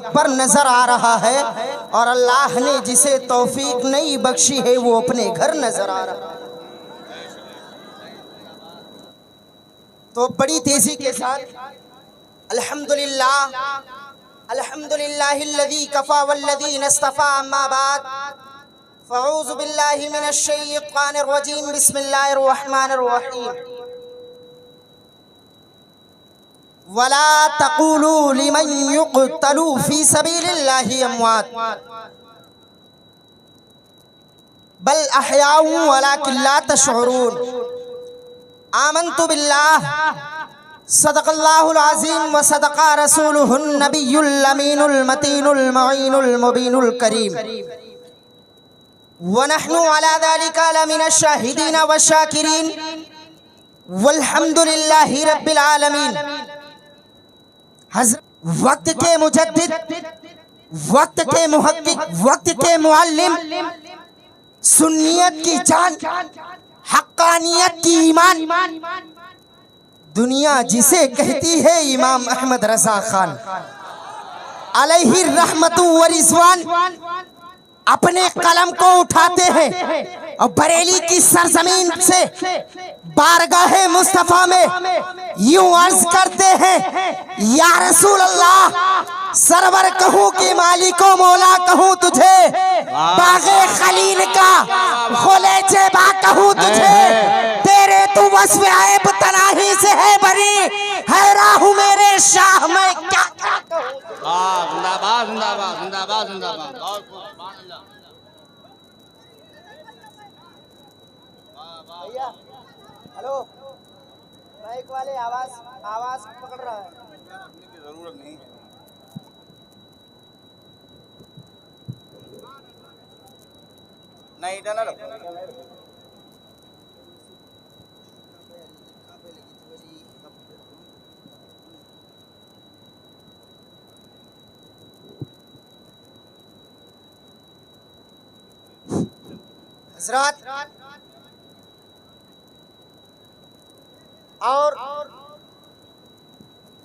पर नजर आ रहा है और अल्लाह ने जिसे तौफीक नहीं बख्शी है वो अपने घर नजर आ रहा है। तो बड़ी तेजी के साथ अल्हम्दुलिल्लाह अल्हम्दुलिल्लाहिल्लज़ी कफ़ा वल्लज़ीना इस्तफ़ा अम्मा बाद फ़अऊज़ु बिल्लाहि मिनश शैतानिर रजीम बिस्मिल्लाहिर रहमानिर रहीम वला तक़ूलू लिमन युक़तलू फ़ी सबीलिल्लाहि अम्वात बल अहयाउ वलाकिन ला तशऊरून आमन्तु बिल्लाह सदक़ल्लाहुल अज़ीम व सदक़ा रसूलुहुन नबियुल अमीनुल मतीनुल मुईनुल मुबीनुल करीम व नहनु अला ज़ालिका लमिनश शाहिदीन व शाकिरीन वल्हम्दुलिल्लाहि रब्बिल आलमीन। वक्त के मुजद्दिद, वक्त के मुहक्किक, वक्त के मुअल्लिम, सुन्नियत की जान, हक्कानियत की ईमान, दुनिया जिसे कहती है इमाम अहमद रजा खान अलैहि रहमतु व रिज़वान, अपने कलम को उठाते हैं और बरेली की सरजमीन से बारगाहे मुस्तफा में यूं अर्ज करते हैं, या रसूल अल्लाह, सरवर कहूँ कि मालिको मौला कहूँ तुझे, बागे खलील का खुलेचे बा कहूँ तुझे, तेरे तू वस्फ़ ऐब तनाही से है बरी, है राहु मेरे शाह में क्या क्या कहूँ। जिंदाबाद जिंदाबाद जिंदाबाद जिंदाबाद। भैया हेलो, माइक वाले आवाज आवाज पकड़ रहा है। जरूरत नहीं नहीं इधर रखो। हज़रात और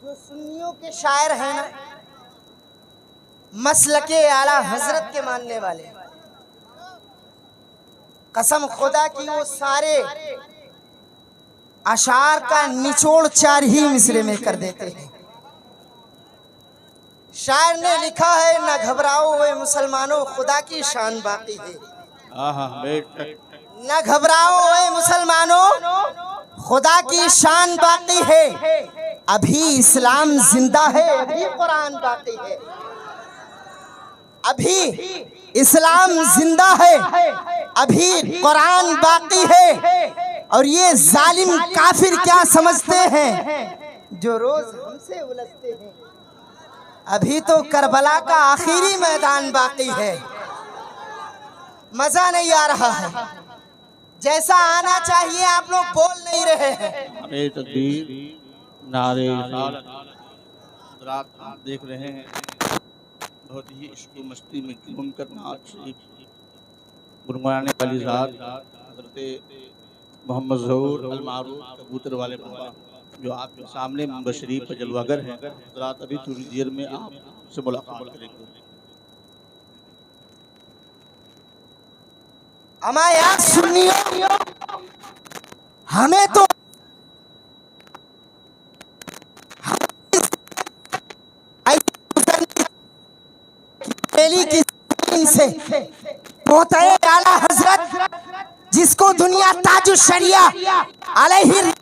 जो सुन्नियों के शायर हैं ना, मसलके आला हजरत के मानने वाले, कसम खुदा की वो सारे अशार का निचोड़ 4 ही मिसरे में कर देते हैं। शायर ने लिखा है, न घबराओ वे मुसलमानों, खुदा की शान बाकी है। न घबराओ वे मुसलमानों, खुदा की शान बाकी है। अभी इस्लाम जिंदा है, अभी कुरान बाकी है। अभी इस्लाम जिंदा है, अभी कुरान बाकी है। और ये जालिम काफिर क्या समझते हैं जो रोज हमसे उलझते हैं, अभी तो करबला का आखिरी मैदान बाकी है। मजा नहीं आ रहा है, जैसा आना चाहिए आप लोग बोल नहीं रहे हैं। नारे तकबीर, नारे रिसालत। रात आप देख रहे हैं बहुत ही इश्क मस्ती में झूम कर नाच शरीफ गुनगुनाने वाली ज़ात हज़रत मोहम्मद ज़हूर अल मारूफ कबूतर वाले बाबा, जो आपके सामने मंबर शरीफ पर जलवागर हैं। रात अभी थोड़ी देर में आपसे मुलाकात करेंगे। हमारे सुन्नियों, हमें तो की से पोते आला हजरत, जिसको दुनिया ताजु शरिया अलैहि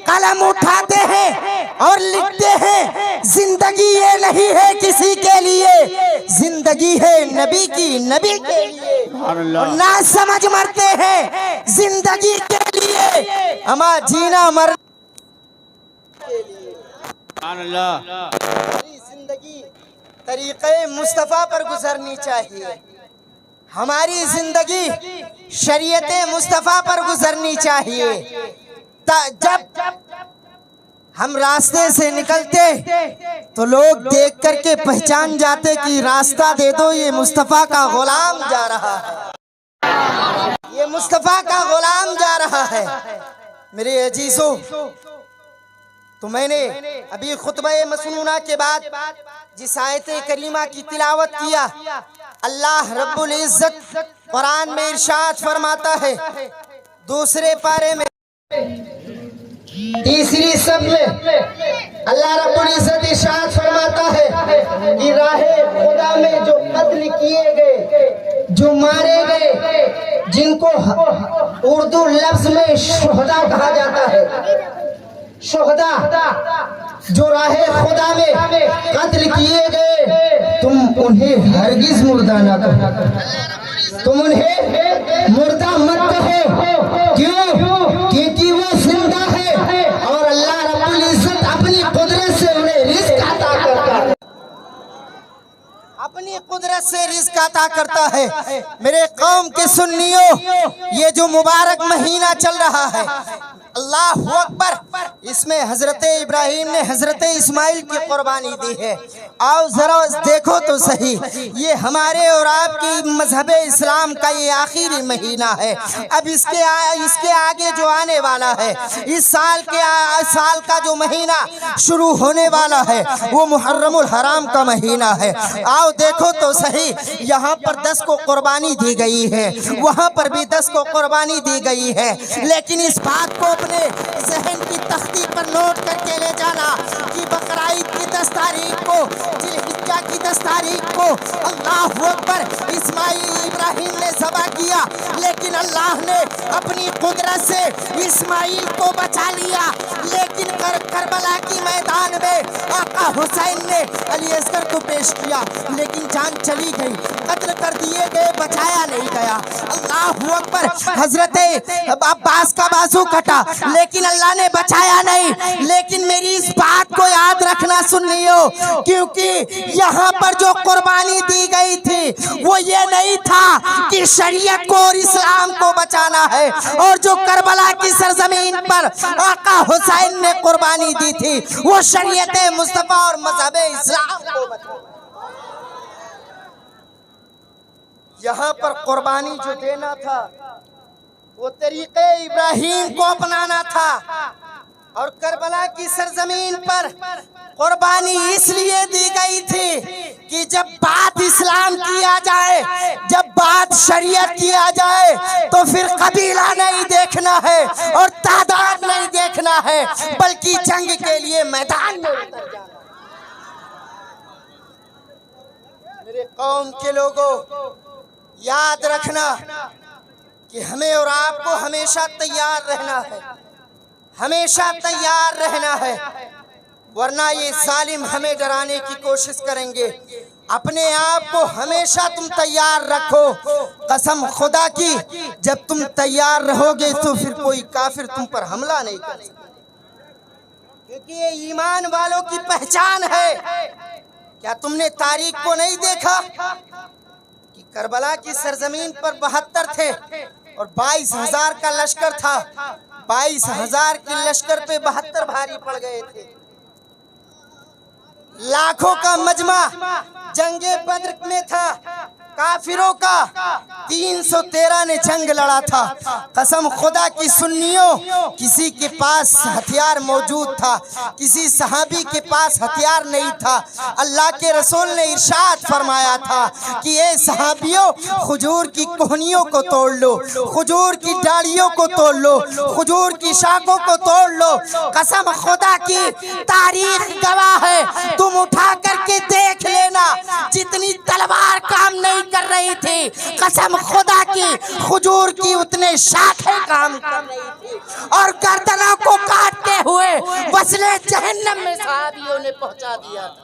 कलम उठाते हैं और लिखते हैं, जिंदगी ये नहीं है किसी के लिए, जिंदगी है नबी की, नबी के लिए। और ना समझ मरते हैं जिंदगी के लिए, हमारा जीना मर हमारी जिंदगी तरीक़े मुस्तफ़ा पर गुजरनी चाहिए। हमारी जिंदगी शरीयते मुस्तफ़ा पर गुजरनी चाहिए। जब हम रास्ते से निकलते तो लोग देख करके पहचान जाते कि रास्ता दे दो, ये मुस्तफ़ा का गुलाम जा रहा है, ये मुस्तफ़ा का गुलाम जा रहा है। मेरे अजीजों, तो मैंने अभी खुतबा मसनूना के बाद जिस आयत करीमा की तिलावत किया, अल्लाह रब्बुल इज्जत कुरान में इरशाद फरमाता है दूसरे पारे में तीसरी सब में अल्लाह रब्बुल इज्जत इरशाद फरमाता है कि राहे खुदा में जो कत्ल किए गए, जो मारे गए, जिनको उर्दू लफ्ज में शुहदा कहा जाता है, शुहदा जो राहे खुदा में कत्ल किए गए, तुम उन्हें हरगिज मुर्दा ना कहो, तुम उन्हें मुर्दा मत कहो। क्यों? क्योंकि वो जिंदा है और अल्लाह रब्बुल इज्जत अपनी कुदरत से उन्हें रिज़्क अता करता है, अपनी कुदरत से रिज़्क अता करता है। मेरे कौम के सुन्नियों, ये जो मुबारक महीना चल रहा है, अल्लाह अकबर, इसमें हजरत इब्राहिम ने हजरत इस्माइल की कुर्बानी दी है। आओ जरा देखो तो सही, ये हमारे और आपकी मजहब इस्लाम का ये आखिरी महीना है। अब इसके आगे जो आने वाला है, इस साल का जो महीना शुरू होने वाला है, वो मुहर्रमुल हराम का महीना है। आओ देखो तो सही, यहाँ पर 10 को कुर्बानी दी गई है, वहाँ पर भी 10 को कुर्बानी दी गई है, लेकिन इस बात को अपने जहन की तख्ती पर नोट करके ले जाना कि बकरीद की 10 तारीख को, जिलहिज्जा की 10 तारीख को अल्लाह अकबर इस्माइल इब्राहिम ने ज़बह किया, लेकिन अल्लाह ने अपनी कुदरत से इस्माइल को बचा लिया। लेकिन करबला की मैदान में आका हुसैन ने अली असगर को पेश किया, लेकिन जान चली गई, कत्ल कर दिए गए, बचाया नहीं गया। अल्लाह अकबर, हजरत अब्बास का बाजू कटा, लेकिन अल्लाह ने बचाया नहीं। लेकिन मेरी इस बात को याद रखना सुन्नियों, क्योंकि यहाँ पर जो कुर्बानी दी गई थी वो ये नहीं था कि शरीयत को और इस्लाम को बचाना है, और जो करबला की सरजमीन पर आका हुसैन ने कुर्बानी दी थी वो शरीयत मुस्तफा और मजहब इस्लाम को बचाना। यहाँ पर कुर्बानी जो देना था वो तरीके इब्राहिम को अपनाना था, और करबला की सरजमीन पर कुर्बानी इसलिए दी गई थी कि जब बात इस्लाम किया जाए, जब बात शरीयत किया जाए, तो फिर कबीला नहीं देखना है और तादाद नहीं देखना है, बल्कि जंग के लिए मैदान में उतर जाना। मेरे कौम के लोगों, याद रखना कि हमें और आपको हमेशा तैयार रहना है, हमेशा तैयार रहना है, वरना ये जालिम हमें डराने की कोशिश करेंगे। अपने आप को हमेशा तुम तैयार रखो, कसम खुदा की, जब तुम तैयार रहोगे तो फिर कोई काफिर तुम पर हमला नहीं कर सकता, क्योंकि ये ईमान वालों की पहचान है। क्या तुमने तारीख को नहीं देखा कि करबला की सरजमीन पर 72 थे और 22,000 का लश्कर था, 22,000 के लश्कर पे 72 भारी पड़ गए थे। लाखों का मजमा जंगे बद्र में था, काफिरों का 313 ने जंग लड़ा था। कसम खुदा की सुन्नियों, किसी के पास हथियार मौजूद था, किसी सहाबी के पास हथियार नहीं था। अल्लाह के रसूल ने इरशाद फरमाया था कि ये सहाबियों, खजूर की कोहनियों को तोड़ लो, खजूर की डालियों को तोड़ लो, खजूर की शाखों को तोड़ लो। कसम खुदा की, तारीख गवाह है, तुम उठा करके देख लेना, जितनी तलवार काम नहीं कर रही थी, कसम खुदा की, खजूर की उतने शाखें काम कर रही थी, और गर्दनों को काटते हुए वसले जहन्नम में सहाबियों ने पहुंचा दिया था।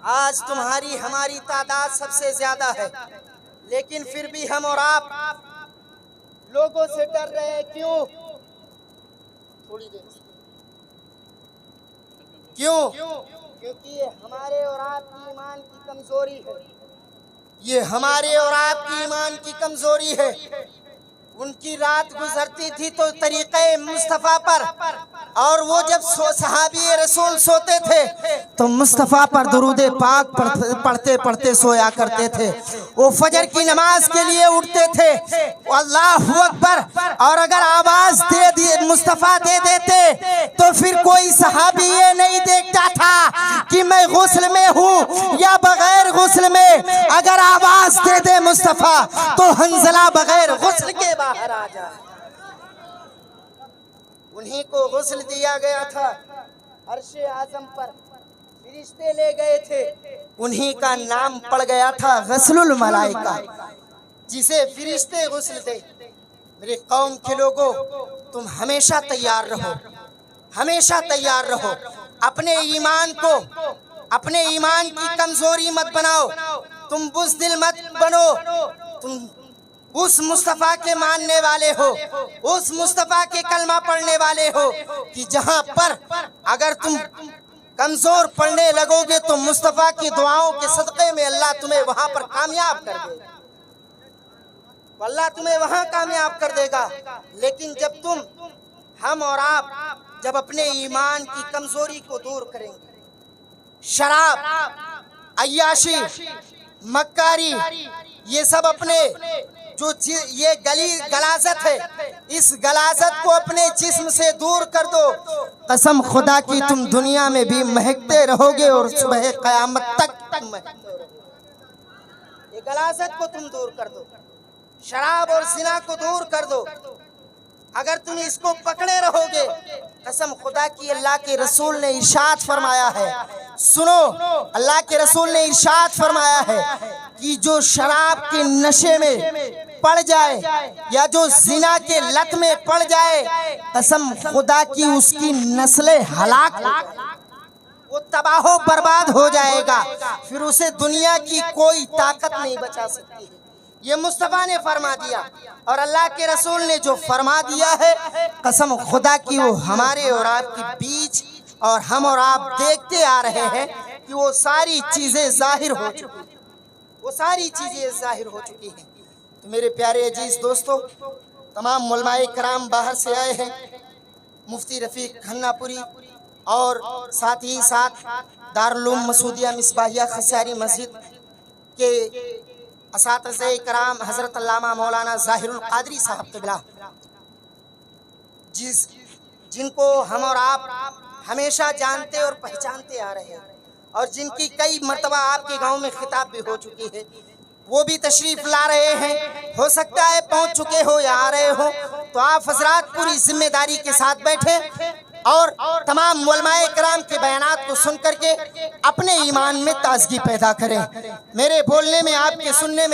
आज तुम्हारी हमारी तादाद सबसे ज्यादा है, लेकिन फिर भी हम और आप लोगों से डर रहे हैं। क्यों? थोड़ी देर क्यों? क्योंकि ये हमारे और आपकी ईमान की कमजोरी है, ये हमारे और आपकी ईमान की कमजोरी है। उनकी रात गुजरती थी तो तरीक़े मुस्तफ़ा पर, और वो जब सहाबी रसूल सोते थे तो मुस्तफ़ा पर दुरूद पाक पढ़ते पढ़ते सोया करते थे। वो फजर की नमाज के लिए उठते थे, अल्लाहु अकबर, और अगर आवाज दे दिए मुस्तफ़ा दे देते तो फिर कोई सहाबी ये नहीं देखता था कि मैं गुस्ल में हूँ या बगैर गुस्ल में। अगर आवाज दे दे मुस्तफ़ा तो हंजला बगैर गुस्ल के बाहर आ जाए। उन्हीं को गुस्ल दिया गया था, अर्शे आज़म पर फरिश्ते ले गए थे, उन्हीं का नाम पड़ गया था गस्लुल मलाइका, जिसे फरिश्ते गुस्ल दे। मेरे कौम के लोगों, तुम हमेशा तैयार रहो, हमेशा तैयार रहो। अपने ईमान को, अपने ईमान की कमजोरी मत बनाओ, तुम बुज़दिल मत बनो। तुम उस मुस्तफ़ा के मानने वाले हो, उस मुस्तफ़ा के कलमा पढ़ने वाले हो कि जहां पर अगर तुम कमजोर पढ़ने लगोगे तो मुस्तफ़ा की दुआओं के सदक़े में अल्लाह तुम्हें वहां पर कामयाब कर देगा, अल्लाह तुम्हें वहां कामयाब कर देगा। लेकिन जब तुम, हम और आप जब अपने ईमान की कमजोरी को दूर करेंगे, शराब, अय्याशी, मक्कारी, ये सब अपने जो ये गलाजत है, इस गलाजत को अपने जिस्म से दूर कर दो। कसम खुदा की तुम दुनिया में भी महकते रहोगे और सुबह क़यामत तक महकते रहोगे। ये गलाजत को तुम दूर कर दो, शराब और ज़िना को दूर कर दो। अगर तुम इसको पकड़े रहोगे, कसम खुदा की, अल्लाह के रसूल ने इरशाद फरमाया है, सुनो, अल्लाह के रसूल ने इरशाद फरमाया है कि जो शराब के नशे में पड़ जाए या जो जिना के लत में पड़ जाए, कसम खुदा की उसकी नस्लें हलाक, वो तबाहो बर्बाद हो जाएगा, फिर उसे दुनिया की कोई ताकत नहीं बचा सकती है। ये मुस्तफ़ा ने फरमा दिया, और अल्लाह के रसूल ने जो फरमा दिया है, कसम खुदा की वो हमारे और आपके बीच, और हम और आप देखते आ रहे हैं कि वो सारी चीज़ें जाहिर हो चुकी हैं, वो सारी चीज़ें जाहिर हो चुकी हैं। तो मेरे प्यारे अजीज दोस्तों, तमाम उलमाए कराम बाहर से आए हैं, मुफ्ती रफ़ीक खन्नापुरी और साथ ही साथ दारुल उलूम मसूदिया मिसबाहिया खसियारी मस्जिद के असातिज़े कराम हज़रत अल्लामा मौलाना ज़ाहिरुल क़ादरी साहब क़िबला, जिनको हम और आप हमेशा जानते और पहचानते आ रहे हैं, और जिनकी कई मर्तबा आपके गांव में खिताब भी हो चुकी है, वो भी तशरीफ़ ला रहे हैं। हो सकता है पहुंच चुके हो या आ रहे हो, तो आप हज़रात पूरी जिम्मेदारी के साथ बैठें और तमाम उलमाए कराम के बयानात को सुन करके अपने ईमान में ताज़गी पैदा करें। मेरे बोलने में, आपके सुनने में